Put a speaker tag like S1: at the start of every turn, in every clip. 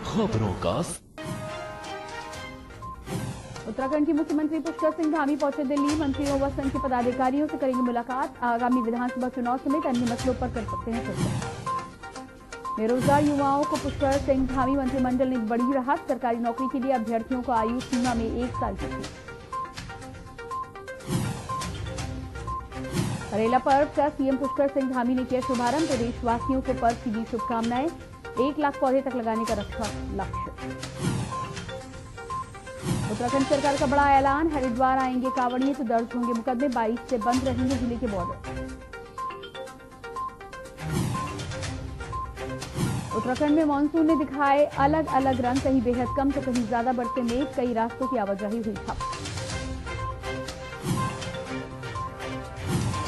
S1: खबरों का
S2: उत्तराखंड के मुख्यमंत्री पुष्कर सिंह धामी पहुंचे दिल्ली। मंत्रियों व संघ के पदाधिकारियों से करेंगे मुलाकात। आगामी विधानसभा चुनाव समेत अन्य मसलों पर कर सकते हैं चर्चा। बेरोजगार युवाओं को पुष्कर सिंह धामी मंत्रिमंडल ने बड़ी राहत। सरकारी नौकरी के लिए अभ्यर्थियों को आयु सीमा में 1 साल की थी। हरेला पर्व का सीएम पुष्कर सिंह धामी ने किया शुभारंभ। प्रदेशवासियों को पर्व की दी शुभकामनाएं। 1 लाख पौधे तक लगाने का रखा लक्ष्य। उत्तराखंड सरकार का बड़ा ऐलान। हरिद्वार आएंगे कांवड़िए तो दर्ज होंगे मुकदमे। 22 से बंद रहेंगे जिले के बॉर्डर। उत्तराखंड में मानसून ने दिखाए अलग अलग रंग। कहीं बेहद कम तो कहीं ज्यादा बढ़ते मेघ। कई रास्तों की आवाजाही हुई ठप।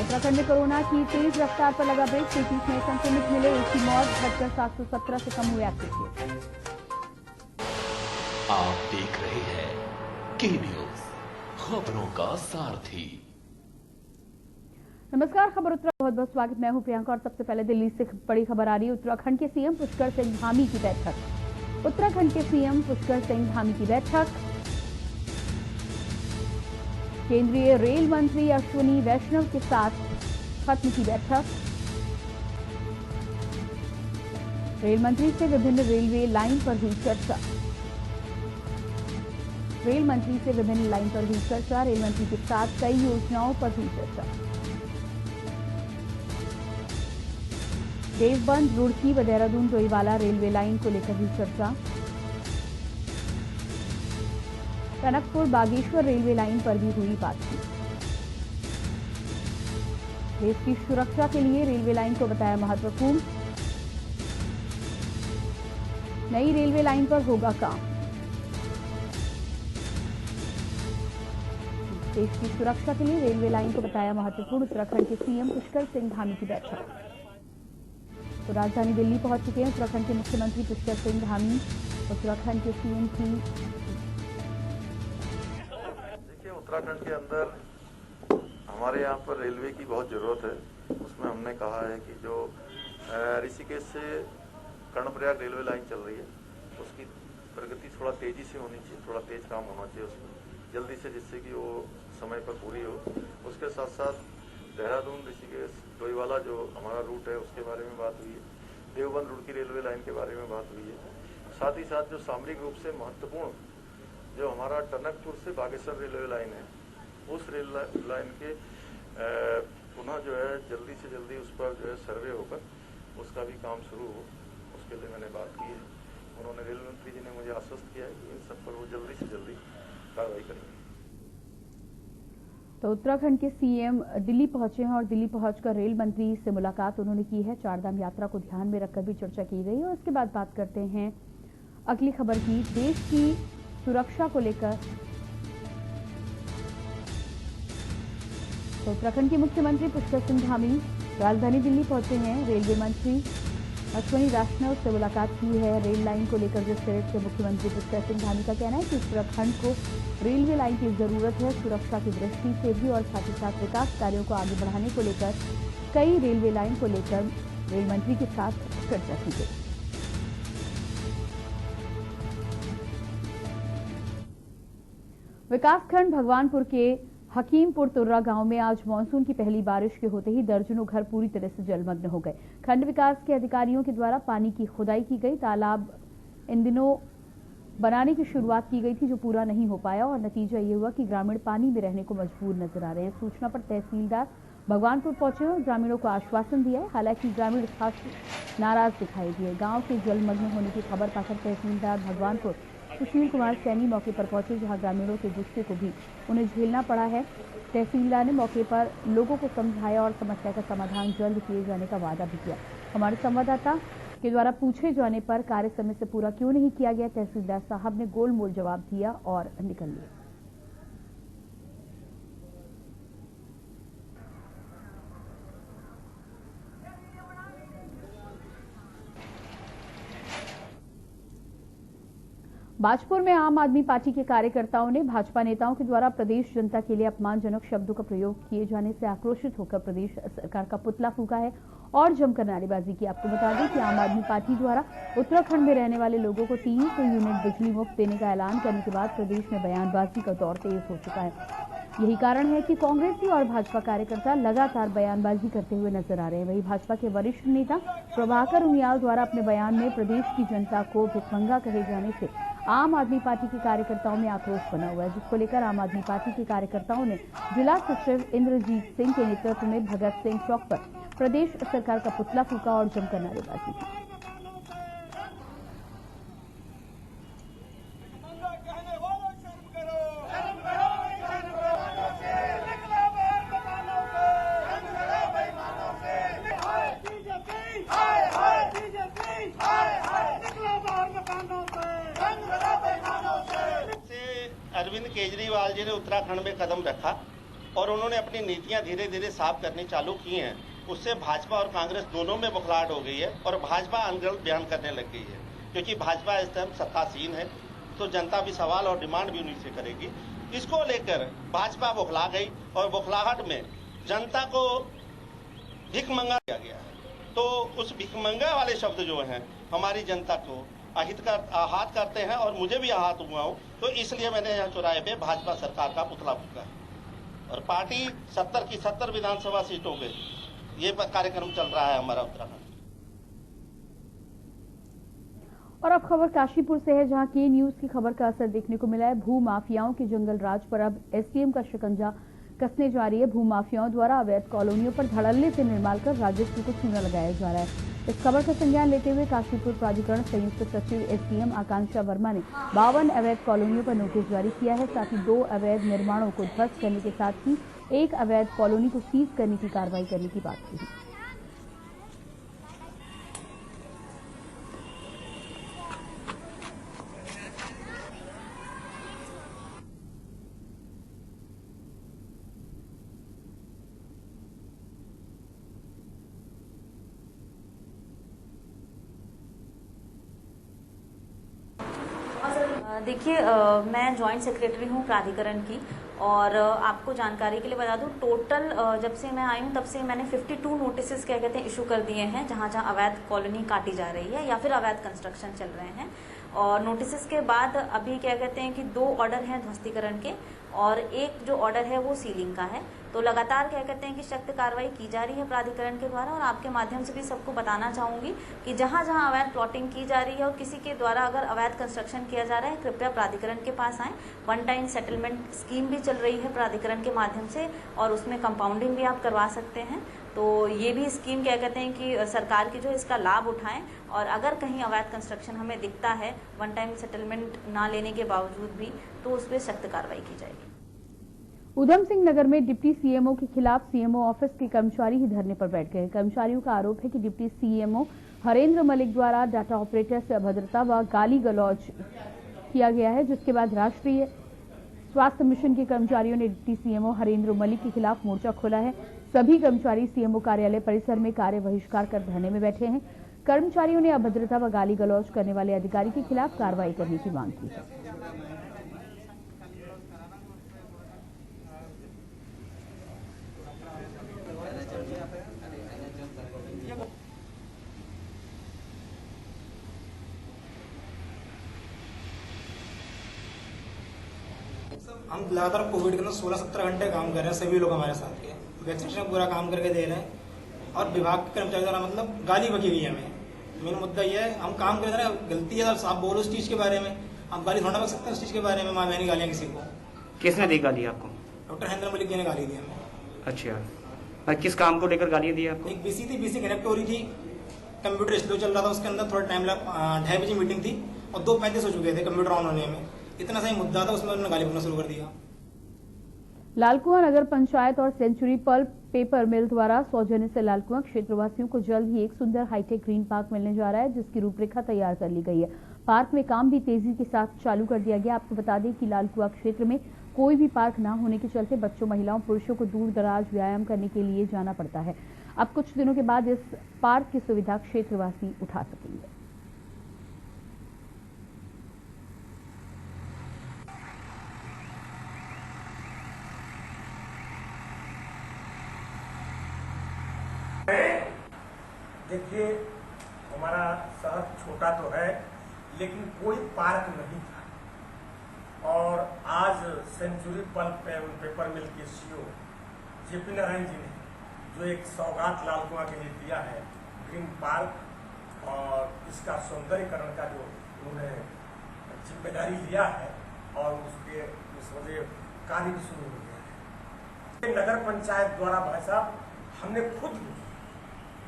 S2: उत्तराखंड में कोरोना की तेज रफ्तार पर लगा ब्रेक। 33 नए संक्रमित मिले। एक की मौत घटकर 717 से कम हुए एक्टिव केस।
S1: आप देख रहे हैं के न्यूज, खबरों का सारथी।
S2: नमस्कार, खबर उत्तराखंड बहुत बहुत स्वागत। मैं हूं प्रियंका और सबसे पहले दिल्ली से बड़ी खबर आ रही है। उत्तराखंड के सीएम पुष्कर सिंह धामी की बैठक। उत्तराखंड के सीएम पुष्कर सिंह धामी की बैठक। केंद्रीय रेल मंत्री अश्विनी वैष्णव के साथ खत्म की बैठक। रेल मंत्री से विभिन्न रेलवे लाइन पर हुई चर्चा। रेल मंत्री से विभिन्न लाइन पर हुई चर्चा। रेल मंत्री के साथ कई योजनाओं पर हुई चर्चा। देवबंद, रुड़की व देहरादून डोईवाला रेलवे लाइन को लेकर हुई चर्चा। टनकपुर बागेश्वर रेलवे लाइन पर भी हुई बातचीत। देश की सुरक्षा के लिए रेलवे लाइन को बताया महत्वपूर्ण। नई रेलवे लाइन पर होगा काम। देश की सुरक्षा के लिए रेलवे लाइन को बताया महत्वपूर्ण। उत्तराखंड के सीएम पुष्कर सिंह धामी की बैठक। तो राजधानी दिल्ली पहुंच चुके हैं उत्तराखंड के मुख्यमंत्री पुष्कर सिंह धामी। उत्तराखंड के सीएम की
S3: उत्तराखंड के अंदर हमारे यहाँ पर रेलवे की बहुत ज़रूरत है। उसमें हमने कहा है कि जो ऋषिकेश से कर्णप्रयाग रेलवे लाइन चल रही है उसकी प्रगति थोड़ा तेज़ी से होनी चाहिए, थोड़ा तेज काम होना चाहिए उसमें जल्दी से, जिससे कि वो समय पर पूरी हो। उसके साथ साथ देहरादून ऋषिकेश डोईवाला जो हमारा रूट है उसके बारे में बात हुई है। देवबंद रुड़की रेलवे लाइन के बारे में बात हुई है। साथ ही साथ जो सामरिक रूप से महत्वपूर्ण जो हमारा टनकपुर से बागेश्वर रेलवे लाइन है उस रेल लाइन के पुनः जो है जल्दी से जल्दी उस पर जो है सर्वे होकर उसका भी काम शुरू हो, उसके लिए मैंने बात की है। उन्होंने रेल मंत्री जी ने मुझे आश्वस्त किया है कि इन सब पर वो जल्दी से जल्दी कार्रवाई करेंगे।
S2: तो उत्तराखंड के सीएम दिल्ली पहुंचे हैं और दिल्ली पहुंचकर रेल मंत्री से मुलाकात उन्होंने की है। चारधाम यात्रा को ध्यान में रखकर भी चर्चा की गई और उसके बाद बात करते हैं अगली खबर की। देश की सुरक्षा को लेकर तो उत्तराखंड के मुख्यमंत्री पुष्कर सिंह धामी राजधानी दिल्ली पहुंचे हैं। रेलवे मंत्री अश्विनी वैष्णव से मुलाकात की है। रेल लाइन को लेकर जिस तरह से मुख्यमंत्री पुष्कर सिंह धामी का कहना है कि उत्तराखंड को रेलवे लाइन की जरूरत है, सुरक्षा की दृष्टि से भी और साथ ही साथ विकास कार्यों को आगे बढ़ाने को लेकर कई रेलवे लाइन को लेकर रेल मंत्री के साथ चर्चा की गई। विकासखंड भगवानपुर के हकीमपुर तुर्रा गांव में आज मानसून की पहली बारिश के होते ही दर्जनों घर पूरी तरह से जलमग्न हो गए। खंड विकास के अधिकारियों के द्वारा पानी की खुदाई की गई। तालाब इन दिनों बनाने की शुरुआत की गई थी जो पूरा नहीं हो पाया और नतीजा ये हुआ कि ग्रामीण पानी में रहने को मजबूर नजर आ रहे हैं। सूचना पर तहसीलदार भगवानपुर पहुंचे और ग्रामीणों को आश्वासन दिया है। हालांकि ग्रामीण खास नाराज दिखाई दिए। गाँव के जलमग्न होने की खबर पाकर तहसीलदार भगवानपुर सुशील कुमार सैनी मौके पर पहुंचे, जहां ग्रामीणों के गुस्से को भी उन्हें झेलना पड़ा है। तहसीलदार ने मौके पर लोगों को समझाया और समस्या का समाधान जल्द किए जाने का वादा भी किया। हमारे संवाददाता के द्वारा पूछे जाने पर कार्य समय से पूरा क्यों नहीं किया गया, तहसीलदार साहब ने गोलमोल जवाब दिया और निकल लिया। बाजपुर में आम आदमी पार्टी के कार्यकर्ताओं ने भाजपा नेताओं के द्वारा प्रदेश जनता के लिए अपमानजनक शब्दों का प्रयोग किए जाने से आक्रोशित होकर प्रदेश सरकार का पुतला फूंका है और जमकर नारेबाजी की। आपको बता दें कि आम आदमी पार्टी द्वारा उत्तराखंड में रहने वाले लोगों को 300 यूनिट बिजली मुफ्त देने का ऐलान करने के बाद प्रदेश में बयानबाजी का दौर तेज हो चुका है। यही कारण है कि कांग्रेसी और भाजपा कार्यकर्ता लगातार बयानबाजी करते हुए नजर आ रहे हैं। वहीं भाजपा के वरिष्ठ नेता प्रभाकर उनियाल द्वारा अपने बयान में प्रदेश की जनता को भिखमंगा कहे जाने से आम आदमी पार्टी के कार्यकर्ताओं में आक्रोश बना हुआ है, जिसको लेकर आम आदमी पार्टी के कार्यकर्ताओं ने जिला सचिव इंद्रजीत सिंह के नेतृत्व में भगत सिंह चौक पर प्रदेश सरकार का पुतला फूंका और जमकर नारेबाजी की।
S4: अरविंद केजरीवाल जी ने उत्तराखंड में कदम रखा और उन्होंने अपनी नीतियां धीरे धीरे साफ करनी चालू की हैं। उससे भाजपा और कांग्रेस दोनों में बुखलाहट हो गई है और भाजपा अनगढ़ बयान करने लग गई है, क्योंकि भाजपा इस टाइम सत्तासीन है तो जनता भी सवाल और डिमांड भी उन्हीं से करेगी। इसको लेकर भाजपा बुखला गई और बुखलाहट में जनता को भिखमंगा किया गया है। तो उस भिखमंगा वाले शब्द जो हैं हमारी जनता को आहत करते हैं और मुझे भी आहत हुआ हूं, तो इसलिए मैंने यहाँ चौराहे पे भाजपा सरकार का पुतला फूंका है और पार्टी 70 की 70 विधानसभा सीटों पे ये कार्यक्रम चल रहा है हमारा उत्तराखंड।
S2: और अब खबर काशीपुर से है, जहां के न्यूज की खबर का असर देखने को मिला है। भू माफियाओं के जंगल राज पर अब एसडीएम का शिकंजा कसने जा रही है। भू माफियाओं द्वारा अवैध कॉलोनियों पर धड़ल्ले से निर्माण कर राजस्व को चूना लगाया जा रहा है। इस खबर का संज्ञान लेते हुए काशीपुर प्राधिकरण संयुक्त सचिव एसडीएम आकांक्षा वर्मा ने 52 अवैध कॉलोनियों पर नोटिस जारी किया है। साथ ही 2 अवैध निर्माणों को ध्वस्त करने के साथ ही 1 अवैध कॉलोनी को सीज करने की कार्रवाई करने की बात कही।
S5: देखिए, मैं जॉइंट सेक्रेटरी हूँ प्राधिकरण की और आपको जानकारी के लिए बता दूं, टोटल जब से मैं आई हूँ तब से मैंने 52 नोटिसेस क्या कहते हैं इशू कर दिए हैं, जहाँ जहाँ अवैध कॉलोनी काटी जा रही है या फिर अवैध कंस्ट्रक्शन चल रहे हैं। और नोटिसेस के बाद अभी क्या कहते हैं कि 2 ऑर्डर हैं ध्वस्तीकरण के और 1 जो ऑर्डर है वो सीलिंग का है। तो लगातार क्या कहते हैं कि सख्त कार्रवाई की जा रही है प्राधिकरण के द्वारा। और आपके माध्यम से भी सबको बताना चाहूंगी कि जहां जहां अवैध प्लॉटिंग की जा रही है और किसी के द्वारा अगर अवैध कंस्ट्रक्शन किया जा रहा है, कृपया प्राधिकरण के पास आएं। 1 टाइम सेटलमेंट स्कीम भी चल रही है प्राधिकरण के माध्यम से और उसमें कंपाउंडिंग भी आप करवा सकते हैं। तो ये भी स्कीम क्या कहते हैं कि सरकार की जो इसका लाभ उठाएं और अगर कहीं अवैध कंस्ट्रक्शन हमें दिखता है 1 टाइम सेटलमेंट ना लेने के बावजूद भी, तो उस पर सख्त कार्रवाई की जाएगी।
S2: उधम सिंह नगर में डिप्टी सीएमओ के खिलाफ सीएमओ ऑफिस के कर्मचारी ही धरने पर बैठ गए। कर्मचारियों का आरोप है कि डिप्टी सीएमओ हरेंद्र मलिक द्वारा डाटा ऑपरेटर से अभद्रता व गाली गलौज किया गया है, जिसके बाद राष्ट्रीय स्वास्थ्य मिशन के कर्मचारियों ने डिप्टी सीएमओ हरेंद्र मलिक के खिलाफ मोर्चा खोला है। सभी कर्मचारी सीएमओ कार्यालय परिसर में कार्य बहिष्कार कर धरने में बैठे हैं। कर्मचारियों ने अभद्रता व गाली गलौज करने वाले अधिकारी के खिलाफ कार्रवाई करने की मांग की है।
S6: हम लगातार कोविड के अंदर 16-17 घंटे काम कर रहे हैं, सभी लोग हमारे साथ के वैक्सीनेशन पूरा काम करके दे रहे हैं और विभाग के कर्मचारी द्वारा मतलब गाली बकी हुई है हमें। मेन मुद्दा ये है, हम काम कर रहे हैं, गलती है आप बोलो उस चीज के बारे में, आप गाली थोड़ा बक सकते हैं उस चीज के बारे में। मैंने गालियां किसी को?
S7: किसने दी गाली आपको?
S6: डॉक्टर हरेंद्र मलिक जी ने गाली दी हमें।
S7: अच्छा, किस काम को लेकर गालियां दी आपको?
S6: एक बीसी थी, बीसी कनेक्ट हो रही थी, कंप्यूटर स्लो चल रहा था, उसके अंदर थोड़ा टाइम लगा, 2:30 बजे मीटिंग थी और 2:35 हो चुके थे कंप्यूटर ऑन होने में। इतना सही मुद्दा था, उसमें उन्होंने गाली बोलना शुरू कर दिया।
S2: लालकुआं नगर पंचायत और सेंचुरी पल्प पेपर मिल द्वारा सौजन्य से लालकुआं क्षेत्रवासियों को जल्द ही एक सुंदर हाईटेक ग्रीन पार्क मिलने जा रहा है, जिसकी रूपरेखा तैयार कर ली गई है। पार्क में काम भी तेजी के साथ चालू कर दिया गया। आपको बता दें कि लालकुआं क्षेत्र में कोई भी पार्क न होने के चलते बच्चों, महिलाओं, पुरुषों को दूर दराज व्यायाम करने के लिए जाना पड़ता है। अब कुछ दिनों के बाद इस पार्क की सुविधा क्षेत्रवासी उठा सकेंगे।
S8: देखिए, हमारा शहर छोटा तो है, लेकिन कोई पार्क नहीं था। और आज सेंचुरी पल्प पेपर मिल के CEO JP नारायण जी ने जो एक सौगात लाल कुआं के लिए दिया है, ग्रीन पार्क, और इसका सौंदर्यीकरण का जो उन्होंने जिम्मेदारी लिया है और उसके वजह कार्य भी शुरू हो गया है। नगर पंचायत द्वारा भाई साहब हमने खुद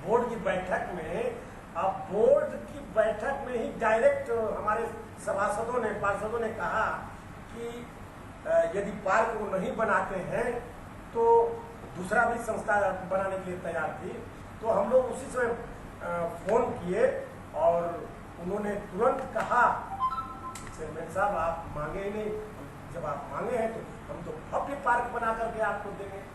S8: बोर्ड की बैठक में, अब बोर्ड की बैठक में ही डायरेक्ट हमारे सभासदों ने, पार्षदों ने कहा कि यदि पार्क वो नहीं बनाते हैं तो दूसरा भी संस्था बनाने के लिए तैयार थी। तो हम लोग उसी समय फोन किए और उन्होंने तुरंत कहा, चेयरमैन साहब आप मांगे ही नहीं, जब आप मांगे हैं तो हम तो भव्य पार्क बना करके आपको देंगे।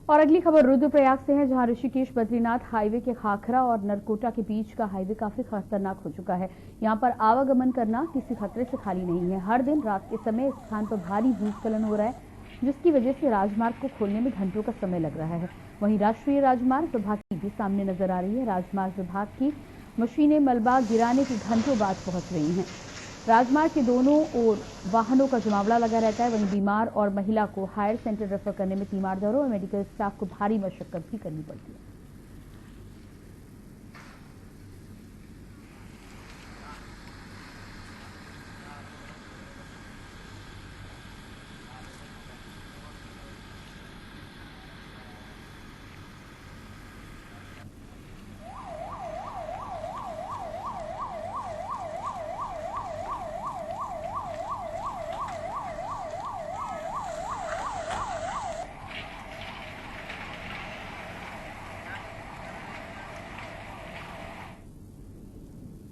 S2: और अगली खबर रुद्रप्रयाग से है, जहां ऋषिकेश बद्रीनाथ हाईवे के खाखरा और नरकोटा के बीच का हाईवे काफी खतरनाक हो चुका है। यहां पर आवागमन करना किसी खतरे से खाली नहीं है। हर दिन रात के समय इस स्थान पर भारी भूस्खलन हो रहा है, जिसकी वजह से राजमार्ग को खोलने में घंटों का समय लग रहा है। वहीं राष्ट्रीय राजमार्ग विभाग की भी सामने नजर आ रही है। राजमार्ग विभाग की मशीनें मलबा गिराने के घंटों बाद पहुंच रही हैं। राजमार्ग के दोनों ओर वाहनों का जमावड़ा लगा रहता है। वहीं बीमार और महिला को हायर सेंटर रेफर करने में तीमारदारों और मेडिकल स्टाफ को भारी मशक्कत भी करनी पड़ती है।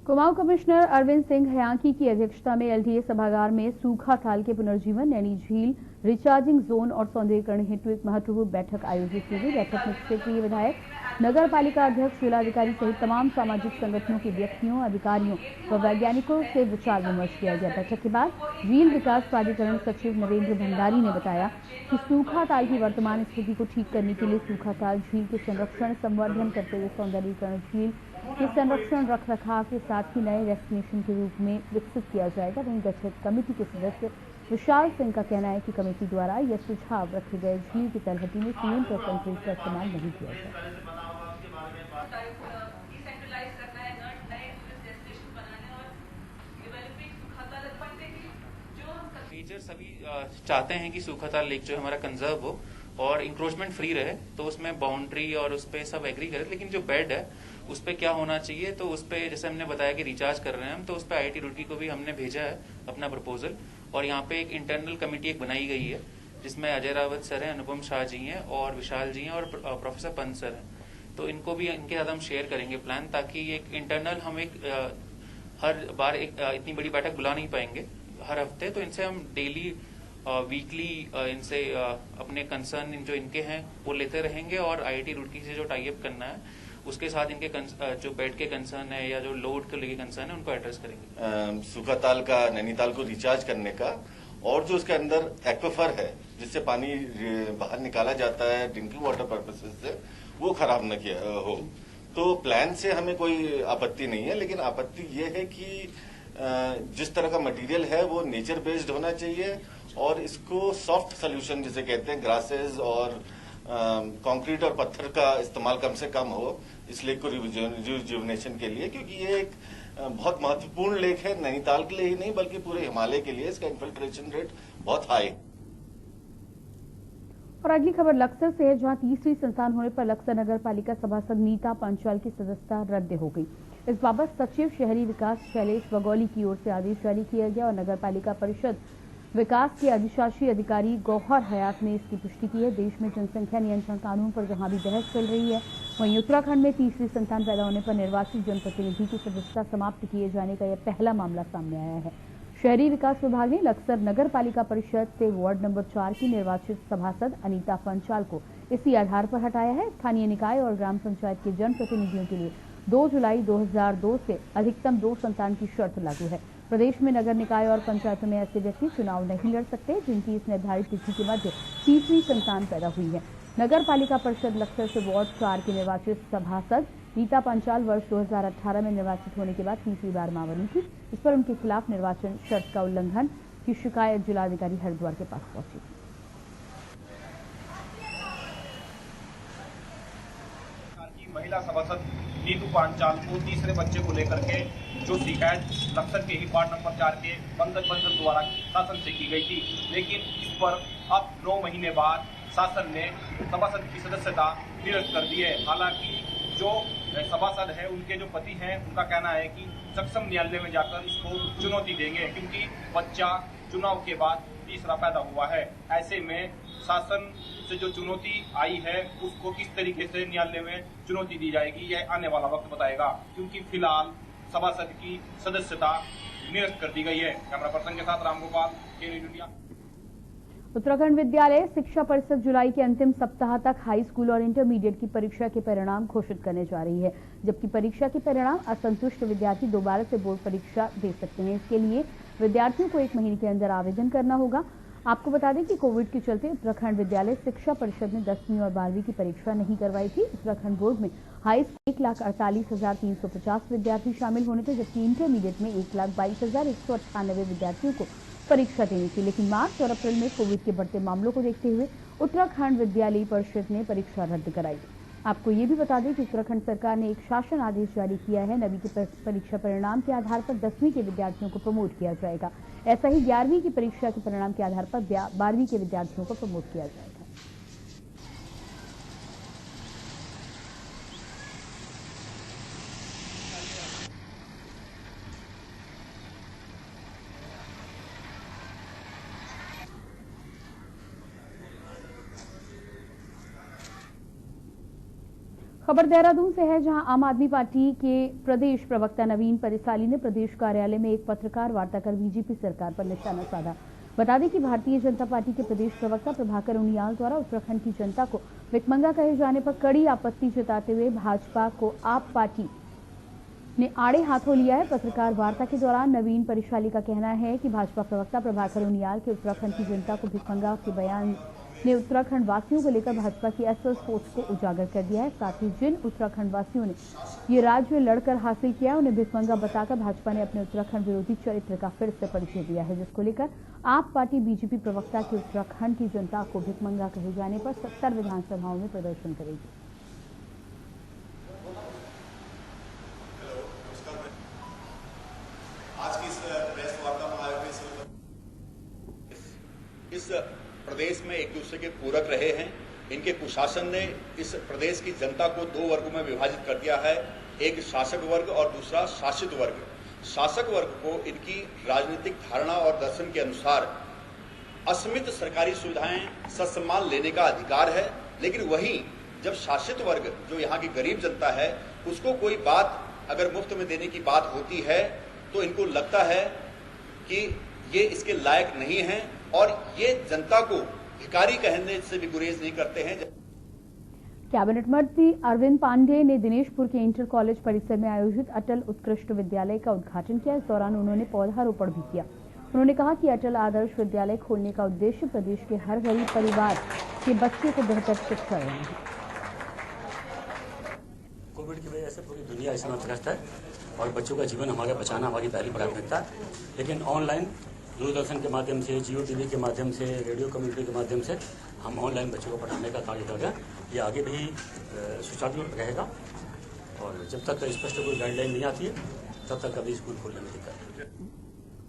S2: कुमाऊं कमिश्नर अरविंद सिंह हयांकी की अध्यक्षता में LDA सभागार में सूखा ताल के पुनर्जीवन, नैनी झील रिचार्जिंग जोन और सौंदर्यीकरण हेतु एक महत्वपूर्ण बैठक आयोजित की गई। बैठक में क्षेत्रीय विधायक, नगर पालिका अध्यक्ष, जिलाधिकारी सहित तमाम सामाजिक संगठनों के व्यक्तियों, अधिकारियों व वैज्ञानिकों से विचार विमर्श किया गया। बैठक के बाद झील विकास प्राधिकरण सचिव नरेंद्र भंडारी ने बताया कि सूखा ताल की वर्तमान स्थिति को ठीक करने के लिए सूखा ताल झील के संरक्षण, संवर्धन करते हुए सौंदर्यीकरण झील के संरक्षण, रख रखाव के साथ ही नए डेस्टिनेशन के रूप में विकसित किया जाएगा। वहीं गठित कमेटी के सदस्य विशाल सिंह का कहना है कि कमेटी द्वारा यह सुझाव रखे गए झील की तलहटी में सीमेंट और कंक्रीट का इस्तेमाल नहीं किया जाए।
S9: मेजर सभी चाहते हैं कि सूखाताल लेक जो हमारा कंजर्व हो और इंक्रोचमेंट फ्री रहे, तो उसमें बाउंड्री और उस पे सब एग्री करे। लेकिन जो बेड है उस पे क्या होना चाहिए, तो उस पे जैसे हमने बताया कि रिचार्ज कर रहे हैं हम, तो उस पे IIT रुड़की को भी हमने भेजा है अपना प्रपोजल। और यहाँ पे एक इंटरनल कमेटी एक बनाई गई है जिसमें अजय रावत सर हैं, अनुपम शाह जी हैं और विशाल जी हैं और प्रोफेसर पंत सर हैं। तो इनको भी इनके साथ हम शेयर करेंगे प्लान, ताकि एक इंटरनल हम एक हर बार एक इतनी बड़ी बैठक बुला नहीं पाएंगे हर हफ्ते, तो इनसे हम डेली वीकली इनसे अपने कंसर्न जो इनके हैं वो लेते रहेंगे और IIT रुड़की से जो टाई अप करना है उसके साथ इनके जो बेड के कंसर्न है या जो लोड को लेके कंसर्न है उनको एड्रेस करेंगे।
S10: सूखाताल का नैनीताल को रिचार्ज करने का, और जो उसके अंदर एक्वाफर है जिससे पानी बाहर निकाला जाता है ड्रिंकिंग वाटर पर्पसेस से, वो खराब न किया हो। तो प्लान से हमें कोई आपत्ति नहीं है, लेकिन आपत्ति ये है कि जिस तरह का मटेरियल है वो नेचर बेस्ड होना चाहिए और इसको सॉफ्ट सोल्यूशन जिसे कहते हैं, ग्रासेस और कंक्रीट और पत्थर का इस्तेमाल कम से कम हो इस लेक को रिजुविनेशन के लिए, क्योंकि ये एक बहुत महत्वपूर्ण लेक है नैनीताल के लिए ही नहीं बल्कि पूरे हिमालय के लिए। इसका इन्फिल्ट्रेशन रेट बहुत हाई।
S2: और अगली खबर लक्सर से है, जहां तीसरी संतान होने पर लक्सर नगर पालिका सभासद नीता पंचाल की सदस्यता रद्द हो गई। इस बाबत सचिव शहरी विकास शैलेश बगौली की ओर से आदेश जारी किया गया और नगर पालिका परिषद विकास के अधिशासी अधिकारी गौहर हयात ने इसकी पुष्टि की है। देश में जनसंख्या नियंत्रण कानून पर जहां भी बहस चल रही है, वहीं उत्तराखंड में तीसरी संतान पैदा होने पर निर्वाचित जनप्रतिनिधि की सदस्यता समाप्त किए जाने का यह पहला मामला सामने आया है। शहरी विकास विभाग ने लक्सर नगर पालिका परिषद से वार्ड नंबर 4 की निर्वाचित सभासद अनीता पंचाल को इसी आधार पर हटाया है। स्थानीय निकाय और ग्राम पंचायत के जनप्रतिनिधियों के लिए 2 जुलाई 2002 से अधिकतम 2 संतान की शर्त लागू है। प्रदेश में नगर निकाय और पंचायतों में ऐसे व्यक्ति चुनाव नहीं लड़ सकते जिनकी इस निर्धारित तिथि के मध्य तीसरी संतान पैदा हुई है। नगर पालिका परिषद लक्सर से वार्ड 4 के निर्वाचित सभासद नीता पंचाल वर्ष 2018 में निर्वाचित होने के बाद तीसरी बार मां बनी थी। इस पर उनके खिलाफ निर्वाचन शर्त का उल्लंघन की शिकायत जिलाधिकारी हरिद्वार के पास पहुंची।
S11: महिला सभासद नीतू पांचाल को तीसरे बच्चे को लेकर के जो शिकायत लक्सर के ही वार्ड नंबर 4 के बंधक द्वारा शासन से की गई थी, लेकिन इस पर अब 9 महीने बाद शासन ने सभासद की सदस्यता निरस्त कर दी है। हालांकि जो सभासद है उनके जो पति हैं उनका कहना है कि सक्षम न्यायालय में जाकर इसको चुनौती देंगे, क्योंकि बच्चा चुनाव के बाद तीसरा पैदा हुआ है। ऐसे में शासन से जो चुनौती आई है उसको किस तरीके से न्यायालय में चुनौती दी जाएगी यह आने वाला वक्त बताएगा, क्योंकि फिलहाल सभासद की सदस्यता निरस्त कर दी गई है। कैमरा पर्सन के साथ रामगोपाल, के न्यूज इंडिया।
S2: उत्तराखंड विद्यालय शिक्षा परिषद जुलाई के अंतिम सप्ताह तक हाई स्कूल और इंटरमीडिएट की परीक्षा के परिणाम घोषित करने जा रही है, जबकि परीक्षा के परिणाम असंतुष्ट विद्यार्थी दोबारा से बोर्ड परीक्षा दे सकते हैं। इसके लिए विद्यार्थियों को 1 महीने के अंदर आवेदन करना होगा। आपको बता दें कि कोविड के चलते उत्तराखंड विद्यालय शिक्षा परिषद ने 10वीं और 12वीं की परीक्षा नहीं करवाई थी। उत्तराखंड बोर्ड में हाई स्कूल 1,48,350 विद्यार्थी शामिल होने थे, जबकि इंटरमीडिएट में 1,22,198 विद्यार्थियों को परीक्षा देनी थी। लेकिन मार्च और अप्रैल में कोविड के बढ़ते मामलों को देखते हुए उत्तराखंड विद्यालय परिषद ने परीक्षा रद्द कराई। आपको ये भी बता दें कि उत्तराखंड सरकार ने एक शासन आदेश जारी किया है। 9वीं की परीक्षा परिणाम के आधार पर 10वीं के विद्यार्थियों को प्रमोट किया जाएगा। ऐसा ही 11वीं की परीक्षा के परिणाम के आधार पर 12वीं के विद्यार्थियों को प्रमोट किया जाएगा। खबर देहरादून से है, जहां आम आदमी पार्टी के प्रदेश प्रवक्ता नवीन परिसाली ने प्रदेश कार्यालय में एक पत्रकार वार्ता कर बीजेपी सरकार पर निशाना साधा। बता दें कि भारतीय जनता पार्टी के प्रदेश प्रवक्ता प्रभाकर उनियाल द्वारा उत्तराखंड की जनता को भिखमंगा कहे जाने पर कड़ी आपत्ति जताते हुए भाजपा को आप पार्टी ने आड़े हाथों लिया है। पत्रकार वार्ता के दौरान नवीन परिसाली का कहना है कि भाजपा प्रवक्ता प्रभाकर उनियाल के उत्तराखंड की जनता को भिखमंगा के बयान ने उत्तराखंड वासियों को लेकर भाजपा की असल सोच को उजागर कर दिया है। साथ ही जिन उत्तराखंड वासियों ने ये राज्य लड़कर हासिल किया उन्हें भिखमंगा बताकर भाजपा ने अपने उत्तराखंड विरोधी चरित्र का फिर से परिचय दिया है, जिसको लेकर आप पार्टी बीजेपी प्रवक्ता के उत्तराखंड की जनता को भिखमंगा कहे जाने पर 70 विधानसभाओं में प्रदर्शन करेगी।
S12: आज की इस प्रेस वार्ता में आयोजित इस प्रदेश में एक दूसरे के पूरक रहे हैं। इनके कुशासन ने इस प्रदेश की जनता को 2 वर्गों में विभाजित कर दिया है, एक शासक वर्ग और दूसरा शासित वर्ग। शासक वर्ग को इनकी राजनीतिक धारणा और दर्शन के अनुसार असीमित सरकारी सुविधाएं ससम्मान लेने का अधिकार है, लेकिन वहीं जब शासित वर्ग जो यहाँ की गरीब जनता है उसको कोई बात अगर मुफ्त में देने की बात होती है तो इनको लगता है कि ये इसके लायक नहीं है और ये जनता को भिखारी कहने से भी गुरेज नहीं करते हैं।
S2: कैबिनेट मंत्री अरविंद पांडे ने दिनेशपुर के इंटर कॉलेज परिसर में आयोजित अटल उत्कृष्ट विद्यालय का उद्घाटन किया। इस दौरान उन्होंने पौधारोपण भी किया। उन्होंने कहा कि अटल आदर्श विद्यालय खोलने का उद्देश्य प्रदेश के हर गरीब परिवार के बच्चे को बेहतर शिक्षा देना है।
S13: कोविड की वजह से पूरी दुनिया इस समय त्रस्त है और बच्चों का जीवन हमारा बचाना हमारी पहली प्राथमिकता है, लेकिन ऑनलाइन दूरदर्शन के माध्यम से, जियो टीवी के माध्यम से, रेडियो कम्युनिटी के माध्यम से हम ऑनलाइन बच्चों को पढ़ाने का कार्य कर रहे हैं। ये आगे भी सुचारू रहेगा और जब तक स्पष्ट कोई गाइडलाइन नहीं आती है तब तक कभी स्कूल खोलने में दिक्कत नहीं।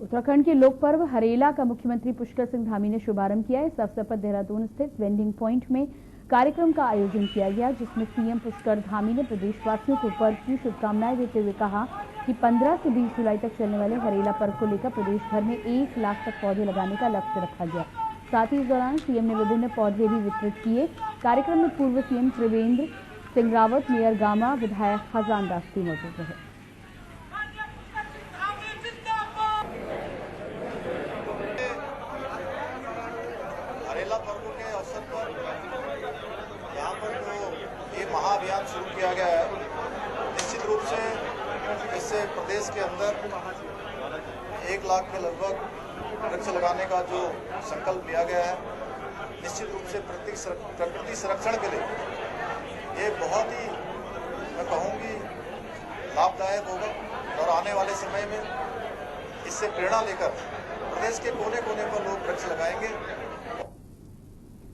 S2: उत्तराखंड के लोक पर्व हरेला का मुख्यमंत्री पुष्कर सिंह धामी ने शुभारंभ किया। इस अवसर पर देहरादून स्थित वेंडिंग पॉइंट में कार्यक्रम का आयोजन किया गया, जिसमें सीएम पुष्कर धामी ने प्रदेशवासियों को पर्व की शुभकामनाएं देते हुए कहा कि 15 से 20 जुलाई तक चलने वाले हरेला पर्व को लेकर प्रदेश भर में 1 लाख तक पौधे लगाने का लक्ष्य रखा गया। साथ ही इस दौरान सीएम ने विभिन्न पौधे भी वितरित किए। कार्यक्रम में पूर्व CM Trivendra Singh Rawat, mayor gamma, विधायक खजान दास भी मौजूद रहे।
S3: हरेला पर्व के अवसर पर यहाँ पर जो ये महाअभियान शुरू किया गया है, निश्चित रूप से इससे प्रदेश के अंदर 1 लाख के लगभग वृक्ष लगाने का जो संकल्प लिया गया है निश्चित रूप से प्रकृति संरक्षण के लिए ये बहुत ही, मैं कहूँगी, लाभदायक होगा और आने वाले समय में इससे प्रेरणा लेकर प्रदेश के कोने कोने पर लोग वृक्ष लगाएंगे।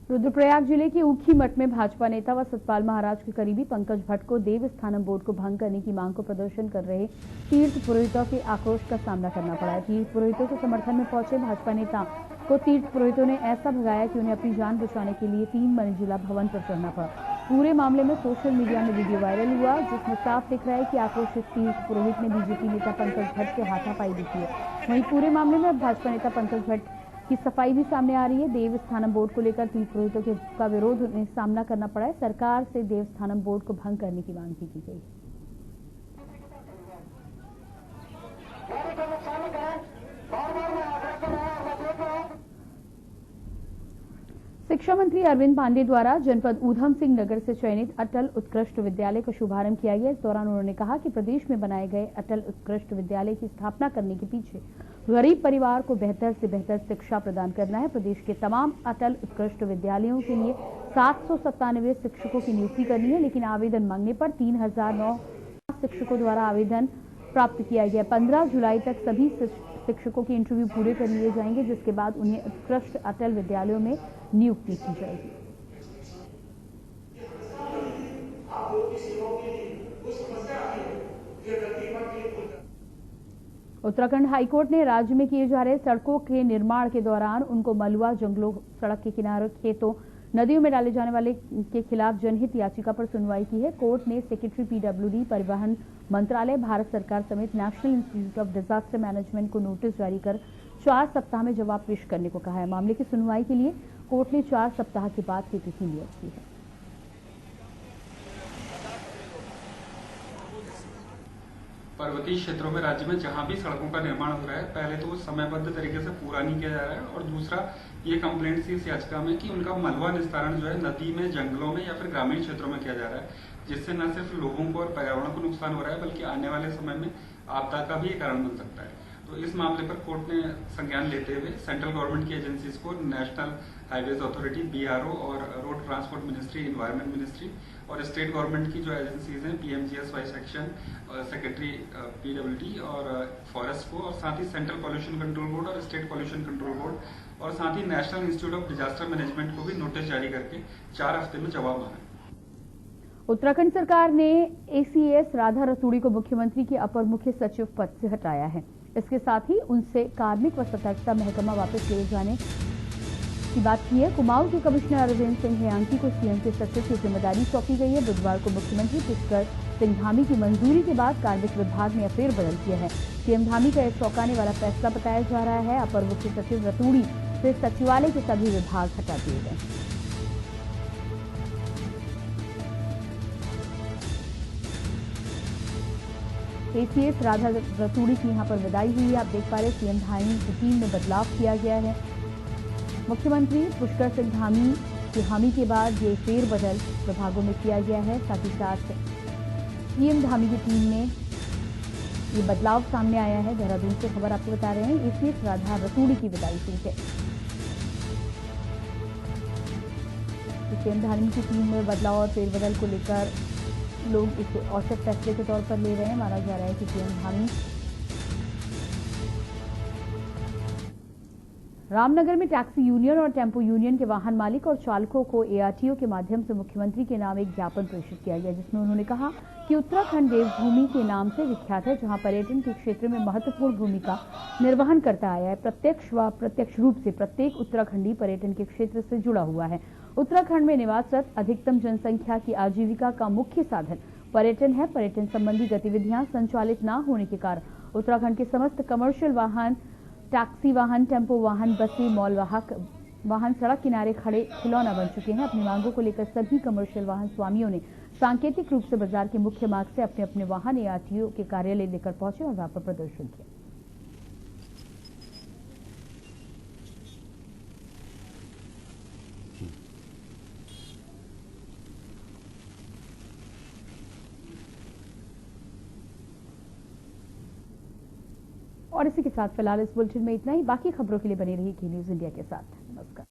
S2: रुद्रप्रयाग जिले के ऊखी मठ में भाजपा नेता व सतपाल महाराज के करीबी पंकज भट्ट को देवस्थानम बोर्ड को भंग करने की मांग को प्रदर्शन कर रहे तीर्थ पुरोहितों के आक्रोश का सामना करना पड़ा है। तीर्थ पुरोहितों के समर्थन में पहुंचे भाजपा नेता को तीर्थ पुरोहितों ने ऐसा भगाया कि उन्हें अपनी जान बचाने के लिए 3 मंजिला भवन पर चढ़ना पड़ा। पूरे मामले में सोशल मीडिया में वीडियो वायरल हुआ, जिसमें साफ दिख रहा है कि आक्रोशित तीर्थ पुरोहित ने बीजेपी नेता पंकज भट्ट के हाथापाई भी की है। वहीं पूरे मामले में अब भाजपा नेता पंकज भट्ट की सफाई भी सामने आ रही है। देवस्थानम बोर्ड को लेकर तीर्थ पुरोहितों का विरोध उन्हें सामना करना पड़ा है। सरकार से देवस्थानम बोर्ड को भंग करने की मांग की गई। शिक्षा मंत्री अरविंद पांडे द्वारा जनपद ऊधम सिंह नगर से चयनित अटल उत्कृष्ट विद्यालय का शुभारंभ किया गया। इस दौरान उन्होंने कहा कि प्रदेश में बनाए गए अटल उत्कृष्ट विद्यालय की स्थापना करने के पीछे गरीब परिवार को बेहतर से बेहतर शिक्षा प्रदान करना है। प्रदेश के तमाम अटल उत्कृष्ट विद्यालयों के लिए 797 शिक्षकों की नियुक्ति करनी है, लेकिन आवेदन मांगने पर 3009 शिक्षकों द्वारा आवेदन प्राप्त किया गया। 15 जुलाई तक सभी शिक्षकों के इंटरव्यू पूरे कर लिए जाएंगे, जिसके बाद उन्हें उत्कृष्ट अटल विद्यालयों में नियुक्ति की जाएगी। उत्तराखंड हाईकोर्ट ने राज्य में किए जा रहे सड़कों के निर्माण के दौरान उनको मलुआ जंगलों, सड़क के किनारे, खेतों, नदियों में डाले जाने वाले के खिलाफ जनहित याचिका पर सुनवाई की है। कोर्ट ने सेक्रेटरी पीडब्ल्यूडी, परिवहन मंत्रालय, भारत सरकार समेत national institute of disaster management को नोटिस जारी कर 4 सप्ताह में जवाब पेश करने को कहा है। मामले की सुनवाई के लिए कोर्ट ने 4 सप्ताह के बाद की तिथि नियत की है।
S14: पर्वतीय क्षेत्रों में राज्य में जहां भी सड़कों का निर्माण हो रहा है, पहले तो वो समयबद्ध तरीके से पूरा नहीं किया जा रहा है, और दूसरा ये कंप्लेंट थी इस याचिका में कि उनका मलबा निस्तारण जो है नदी में, जंगलों में या फिर ग्रामीण क्षेत्रों में किया जा रहा है, जिससे न सिर्फ लोगों को और पर्यावरण को नुकसान हो रहा है, बल्कि आने वाले समय में आपदा का भी कारण बन सकता है। तो इस मामले पर कोर्ट ने संज्ञान लेते हुए सेंट्रल गवर्नमेंट की एजेंसीज को, नेशनल हाईवेज अथॉरिटी BRO और road transport ministry, environment ministry और स्टेट गवर्नमेंट की जो एजेंसीज हैं PMGS wise section, secretary PWD और फॉरेस्ट को, और साथ ही सेंट्रल पॉल्यूशन कंट्रोल बोर्ड और स्टेट पॉल्यूशन कंट्रोल बोर्ड और साथ ही national institute of disaster management को भी नोटिस जारी करके 4 हफ्ते में जवाब मांगा।
S2: उत्तराखंड सरकार ने ACS राधा रतूड़ी को मुख्यमंत्री के अपर मुख्य सचिव पद से हटाया है। इसके साथ ही उनसे कार्मिक व सतर्कता महकमा वापस ले जाने की बात की है। कुमाऊं के कमिश्नर अरविंद सिंह हेयांकी को सीएम के सचिव की जिम्मेदारी सौंपी गई है। बुधवार को मुख्यमंत्री पुष्कर सिंह धामी की मंजूरी के बाद कार्मिक विभाग ने फेरबदल किया है। सीएम धामी का एक चौंकाने वाला फैसला बताया जा रहा है। अपर मुख्य सचिव रतूड़ी से सचिवालय के सभी विभाग हटा दिए गए। ACS राधा रतूड़ी की यहां पर विदाई हुई है। आप देख पा रहे सीएम धामी की टीम में बदलाव किया गया है। मुख्यमंत्री पुष्कर सिंह धामी की हामी के बाद ये फेरबदल विभागों में किया गया है। साथ ही साथ सीएम धामी की टीम में ये बदलाव सामने आया है। देहरादून से खबर आपको बता रहे हैं, ACS राधा रतूड़ी की विदाई हुई है। सीएम धामी की टीम में बदलाव और फेरबदल को लेकर लोग इसे औसत फैसले के तौर पर ले रहे हैं। माना जा रहा है कि सीएम धामी रामनगर में टैक्सी यूनियन और टेम्पो यूनियन के वाहन मालिक और चालकों को ARTO के माध्यम से मुख्यमंत्री के नाम एक ज्ञापन प्रेषित किया गया, जिसमें उन्होंने कहा कि उत्तराखंड देवभूमि के नाम से विख्यात है, जहां पर्यटन के क्षेत्र में महत्वपूर्ण भूमिका निर्वहन करता आया है। प्रत्यक्ष व अप्रत्यक्ष रूप से प्रत्येक उत्तराखंडी पर्यटन के क्षेत्र से जुड़ा हुआ है। उत्तराखंड में निवासरत अधिकतम जनसंख्या की आजीविका का मुख्य साधन पर्यटन है। पर्यटन संबंधी गतिविधियां संचालित न होने के कारण उत्तराखंड के समस्त कमर्शियल वाहन, टैक्सी वाहन, टेम्पो वाहन, बसें, मॉल वाहन सड़क किनारे खड़े खिलौना बन चुके हैं। अपनी मांगों को लेकर सभी कमर्शियल वाहन स्वामियों ने सांकेतिक रूप से बाजार के मुख्य मार्ग से अपने अपने वाहन ARTO के कार्यालय लेकर पहुंचे और वहां पर प्रदर्शन किया। और इसी के साथ फिलहाल इस बुलेटिन में इतना ही। बाकी खबरों के लिए बने रहिए K न्यूज़ इंडिया के साथ।